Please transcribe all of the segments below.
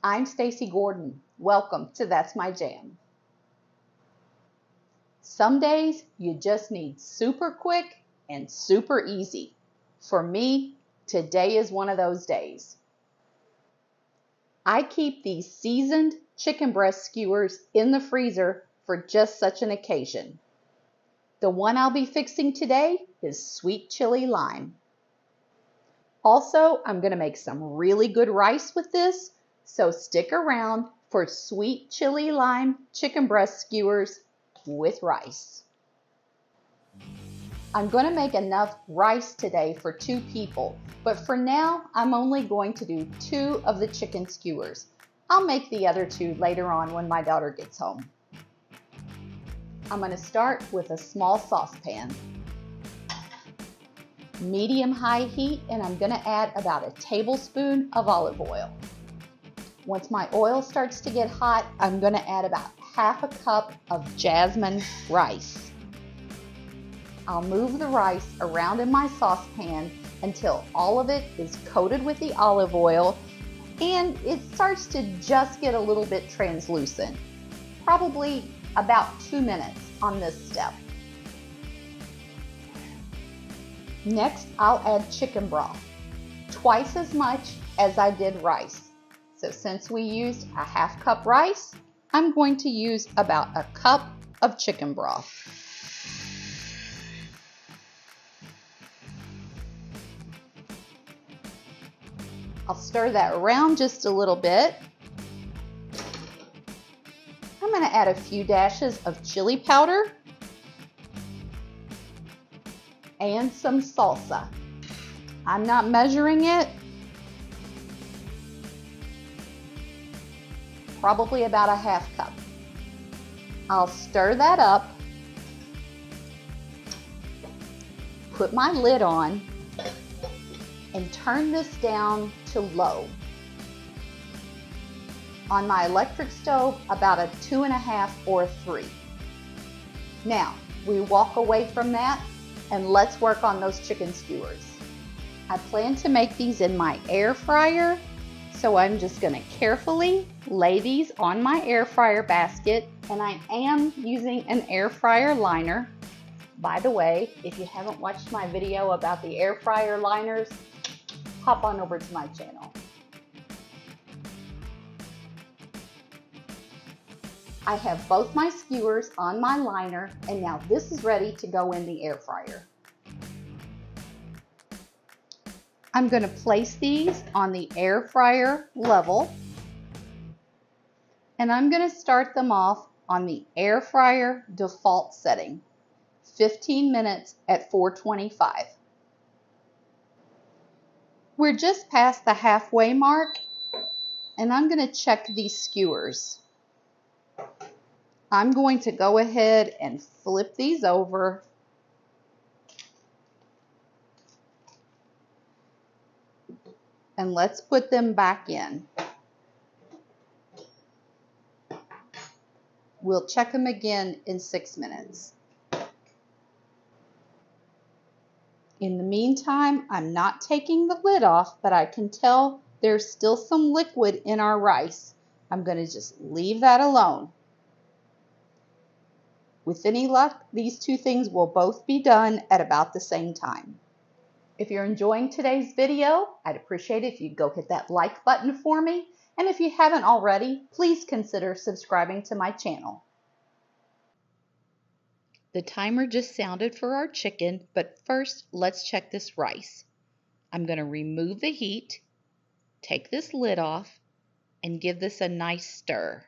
I'm Stacy Gordon. Welcome to That's My Jam. Some days you just need super quick and super easy. For me, today is one of those days. I keep these seasoned chicken breast skewers in the freezer for just such an occasion. The one I'll be fixing today is sweet chili lime. Also, I'm going to make some really good rice with this, so stick around for sweet chili lime chicken breast skewers with rice. I'm going to make enough rice today for 2 people, but for now, I'm only going to do 2 of the chicken skewers. I'll make the other 2 later on when my daughter gets home. I'm going to start with a small saucepan. Medium-high heat, and I'm going to add about a tablespoon of olive oil. Once my oil starts to get hot, I'm going to add about half a cup of Jasmine Rice. I'll move the rice around in my saucepan until all of it is coated with the olive oil and it starts to just get a little bit translucent. Probably about 2 minutes on this step. Next, I'll add chicken broth, twice as much as I did rice. So since we used a half cup rice, I'm going to use about a cup of chicken broth. I'll stir that around just a little bit. I'm going to add a few dashes of chili powder and some salsa. I'm not measuring it. Probably about a half cup. I'll stir that up, put my lid on, and turn this down to low. On my electric stove, about a 2.5 or 3. Now, we walk away from that and let's work on those chicken skewers. I plan to make these in my air fryer, so I'm just going to carefully lay these on my air fryer basket, and I am using an air fryer liner. By the way, if you haven't watched my video about the air fryer liners, hop on over to my channel. I have both my skewers on my liner, and now this is ready to go in the air fryer. I'm going to place these on the air fryer level, and I'm going to start them off on the air fryer default setting, 15 minutes at 425. We're just past the halfway mark, and I'm going to check these skewers. I'm going to go ahead and flip these over. And let's put them back in. We'll check them again in 6 minutes. In the meantime, I'm not taking the lid off, but I can tell there's still some liquid in our rice. I'm going to just leave that alone. With any luck, these 2 things will both be done at about the same time. If you're enjoying today's video, I'd appreciate it if you'd go hit that like button for me. And if you haven't already, please consider subscribing to my channel. The timer just sounded for our chicken, but first let's check this rice. I'm going to remove the heat, take this lid off, and give this a nice stir.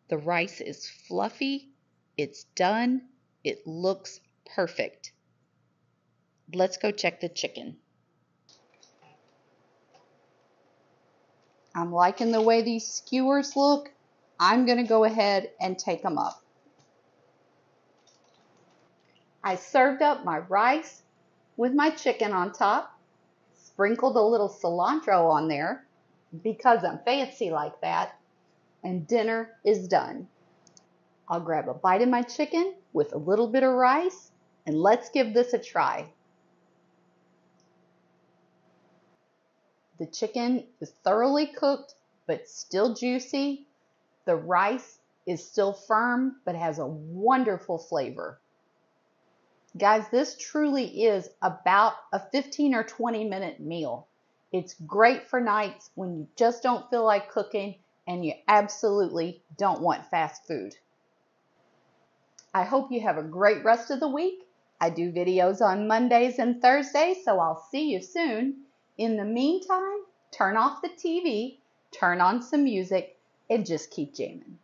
The rice is fluffy, it's done, it looks perfect. Let's go check the chicken. I'm liking the way these skewers look. I'm going to go ahead and take them up. I served up my rice with my chicken on top, sprinkled a little cilantro on there because I'm fancy like that, and dinner is done. I'll grab a bite of my chicken with a little bit of rice, and let's give this a try. The chicken is thoroughly cooked, but still juicy. The rice is still firm, but has a wonderful flavor. Guys, this truly is about a 15 or 20-minute meal. It's great for nights when you just don't feel like cooking and you absolutely don't want fast food. I hope you have a great rest of the week. I do videos on Mondays and Thursdays, so I'll see you soon. In the meantime, turn off the TV, turn on some music, and just keep jamming.